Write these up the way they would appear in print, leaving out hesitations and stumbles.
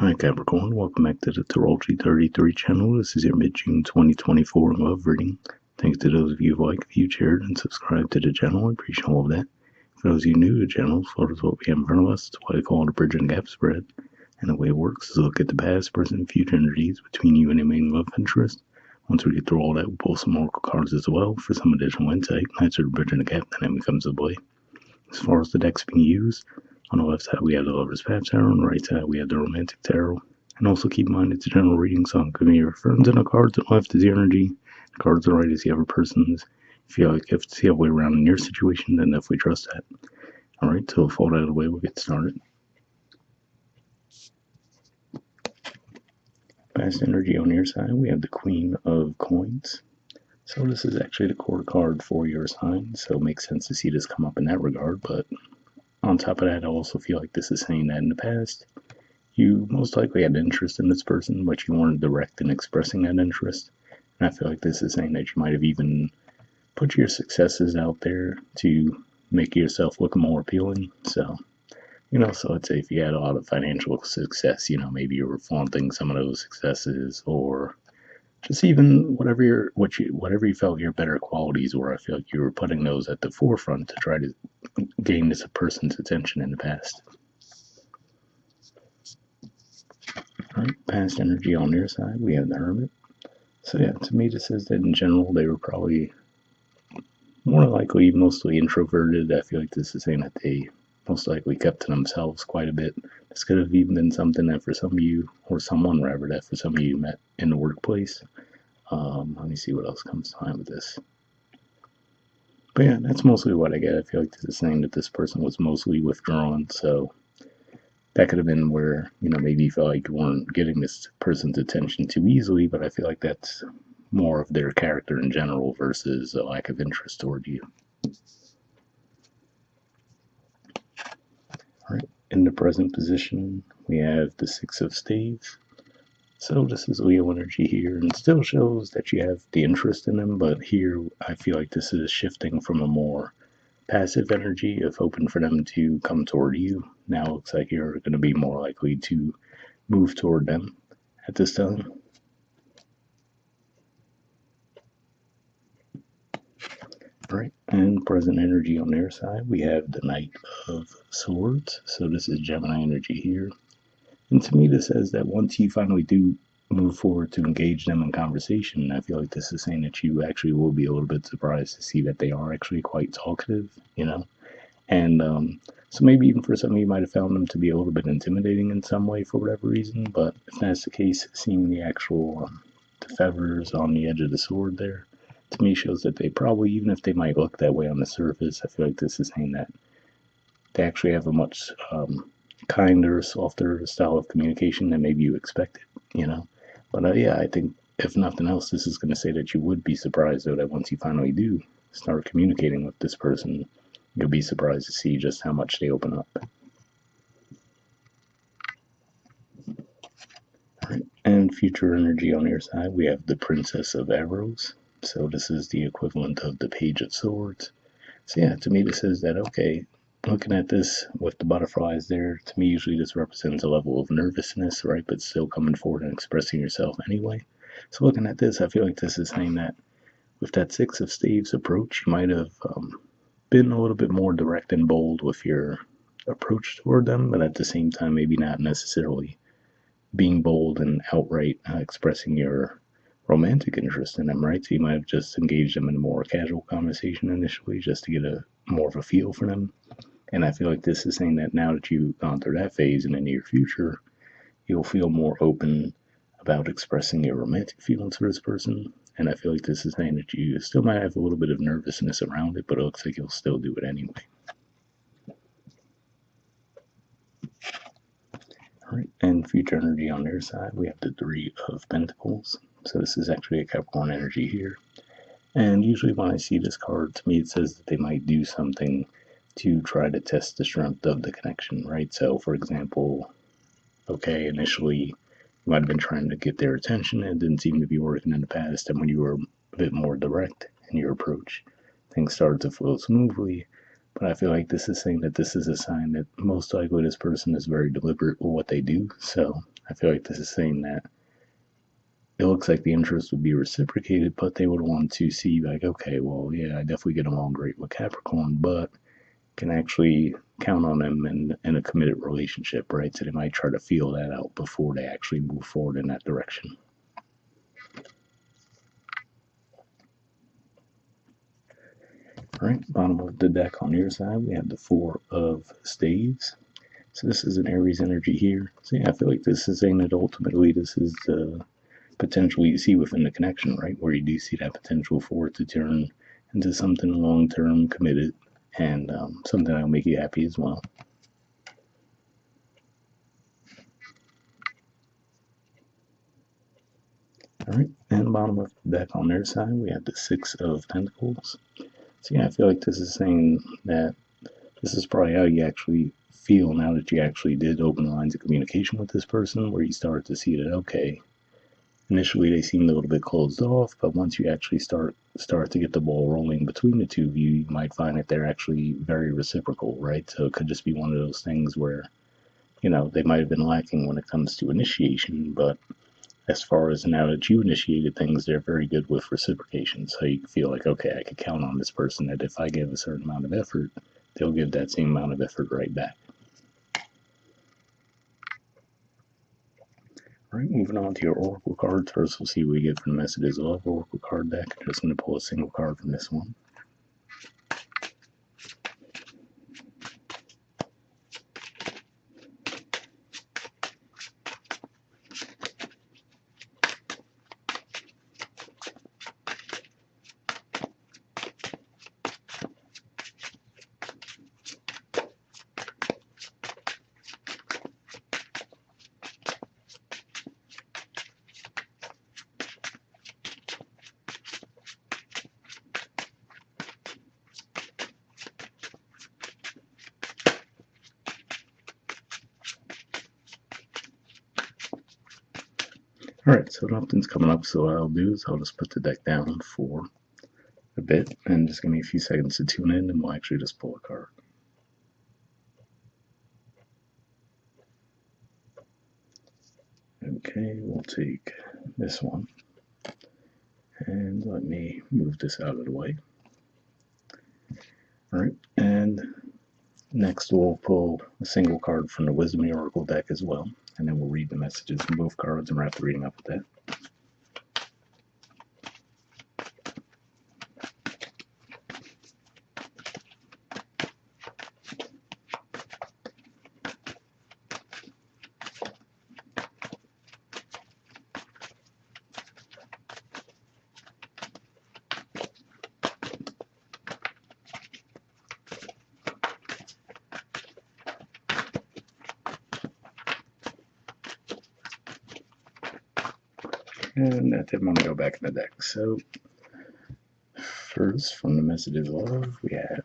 Hi Capricorn, welcome back to the Astrology 33 channel. This is your mid-June 2024 love reading. Thanks to those of you who like, viewed, shared, and subscribed to the channel. I appreciate all of that. For those of you new to the channel, photos of what we have in front of us. It's what I call the bridge and gap spread. And the way it works is look at the past, present, and future energies between you and your main love interest. Once we get through all that, we'll pull some oracle cards as well for some additional insight. Answer the bridge and the gap dynamic comes into play. As far as the decks being used, on the left side we have the Lover's Path Tarot, on the right side we have the Romantic Tarot. And also keep in mind it's a general reading, so I'm giving you reference, and the cards on the left is the energy, the cards on the right is the other person's. If you like, have to see a way around in your situation, then definitely trust that. Alright, so with all that out of the way, we'll get started. Past energy on your side, we have the Queen of Coins. So this is actually the court card for your sign, so it makes sense to see this come up in that regard, but on top of that, I also feel like this is saying that in the past, you most likely had interest in this person, but you weren't direct in expressing that interest. And I feel like this is saying that you might have even put your successes out there to make yourself look more appealing. So, so let's say if you had a lot of financial success, maybe you were flaunting some of those successes, or just even whatever you felt your better qualities were. I feel like you were putting those at the forefront to try to gain this person's attention in the past. Alright, past energy on their side, we have the Hermit. So yeah, to me this says that in general they were probably more likely mostly introverted. I feel like this is saying that they most likely kept to themselves quite a bit. This could have even been something that for some of you, or someone rather, that for some of you met in the workplace. Let me see what else comes to mind with this. But yeah, that's mostly what I get. I feel like this is saying that this person was mostly withdrawn, so that could have been where, maybe you felt like you weren't getting this person's attention too easily, but I feel like that's more of their character in general versus a lack of interest toward you. All right, in the present position, we have the Six of Staves. So this is Leo energy here, and still shows that you have the interest in them, but here I feel like this is shifting from a more passive energy of hoping for them to come toward you. Now it looks like you're going to be more likely to move toward them at this time. Right, and present energy on their side, we have the Knight of Swords. So this is Gemini energy here. And to me, this says that once you finally do move forward to engage them in conversation, I feel like this is saying that you actually will be a little bit surprised to see that they are actually quite talkative, And so maybe even for some of you might have found them to be a little bit intimidating in some way for whatever reason, but if that's the case, seeing the actual the feathers on the edge of the sword there, to me shows that they probably, even if they might look that way on the surface, I feel like this is saying that they actually have a much kinder, softer style of communication than maybe you expected, But yeah, I think if nothing else, this is going to say that you would be surprised, though, that once you finally do start communicating with this person, you'll be surprised to see just how much they open up. Right. And future energy on your side, we have the Princess of Arrows. So this is the equivalent of the Page of Swords. So yeah, to me this says that, okay, looking at this with the butterflies there, to me usually this represents a level of nervousness, right? But still coming forward and expressing yourself anyway. So looking at this, I feel like this is saying that with that Six of Staves approach, you might have been a little bit more direct and bold with your approach toward them, but at the same time, maybe not necessarily being bold and outright expressing your romantic interest in them, right? So you might have just engaged them in a more casual conversation initially just to get a more of a feel for them. And I feel like this is saying that now that you've gone through that phase in the near future, you'll feel more open about expressing your romantic feelings for this person. And I feel like this is saying that you still might have a little bit of nervousness around it, but it looks like you'll still do it anyway. All right, and future energy on their side, we have the Three of Pentacles. So this is actually a Capricorn energy here. And usually when I see this card, to me it says that they might do something to try to test the strength of the connection, right? So for example, okay, initially you might have been trying to get their attention and it didn't seem to be working in the past, and when you were a bit more direct in your approach, things started to flow smoothly. But I feel like this is saying that this is a sign that most likely this person is very deliberate with what they do. So I feel like this is saying that it looks like the interest would be reciprocated, but they would want to see, like, okay, well, yeah, I definitely get along great with Capricorn, but can actually count on them in a committed relationship, right? So they might try to feel that out before they actually move forward in that direction. All right, bottom of the deck on your side, we have the Four of Staves. So this is an Aries energy here. So yeah, I feel like this is saying that ultimately this is the potential you see within the connection, right? Where you do see that potential for it to turn into something long-term, committed, and something that'll make you happy as well. All right, and bottom of the deck on their side, we have the Six of Pentacles. So yeah, I feel like this is saying that this is probably how you actually feel now that you actually did open lines of communication with this person, where you started to see that, okay, initially they seemed a little bit closed off, but once you actually start to get the ball rolling between the two of you, you might find that they're actually very reciprocal, right? So it could just be one of those things where, they might have been lacking when it comes to initiation, but as far as now that you initiated things, they're very good with reciprocation. So you feel like, okay, I could count on this person that if I give a certain amount of effort, they'll give that same amount of effort right back. All right, moving on to your Oracle cards. First, we'll see what we get from the messages of Oracle card deck. I'm just going to pull a single card from this one. All right, so nothing's coming up, so what I'll do is I'll just put the deck down for a bit and just give me a few seconds to tune in, and we'll actually just pull a card. Okay, we'll take this one, and let me move this out of the way. All right, and next we'll pull a single card from the Wisdom Oracle deck as well, and then we'll read the messages from both cards and wrap the reading up with that. And that didn't want to go back in the deck. So first, from the messages of, we have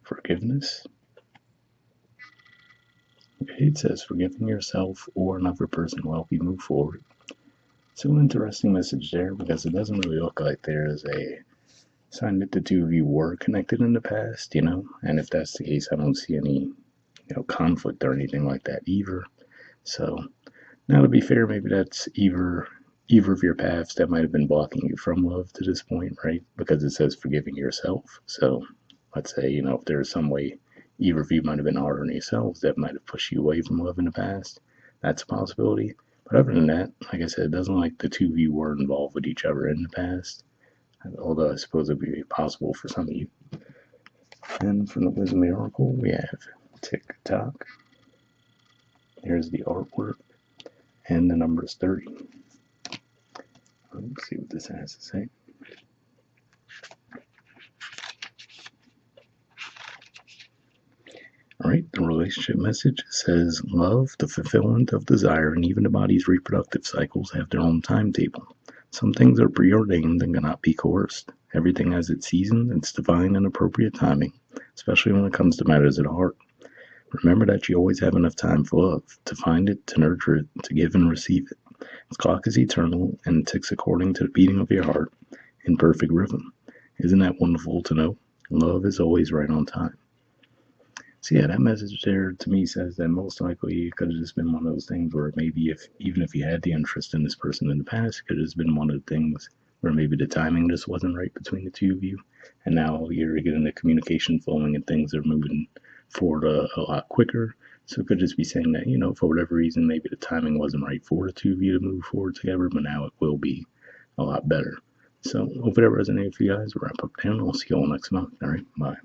forgiveness. Okay, it says forgiving yourself or another person will help you move forward. So an interesting message there, because it doesn't really look like there's a sign that the two of you were connected in the past, and if that's the case, I don't see any, conflict or anything like that either. So now, to be fair, maybe that's either of your paths that might have been blocking you from love to this point, right? Because it says forgiving yourself. So let's say, if there's some way either of you might have been hard on yourselves that might have pushed you away from love in the past, that's a possibility. But other than that, like I said, it doesn't like the two of you were involved with each other in the past, although I suppose it would be possible for some of you. And from the Wisdom Oracle, we have Tick Tock. Here's the artwork, and the number is 30. Let's see what this has to say. All right, the relationship message says, love, the fulfillment of desire, and even the body's reproductive cycles have their own timetable. Some things are preordained and cannot be coerced. Everything has its season, its divine and appropriate timing, especially when it comes to matters of the heart. Remember that you always have enough time for love, to find it, to nurture it, to give and receive it. Its clock is eternal and ticks according to the beating of your heart in perfect rhythm. Isn't that wonderful to know? Love is always right on time. So yeah, that message there to me says that most likely it could have just been one of those things where maybe if even if you had the interest in this person in the past, it could have just been one of the things where maybe the timing just wasn't right between the two of you, and now you're getting the communication flowing and things are moving forward a lot quicker. So it could just be saying that, for whatever reason, maybe the timing wasn't right for the two of you to move forward together, but now it will be a lot better. So hope that resonated for you guys. Wrap up down. I'll see you all next month. All right, bye.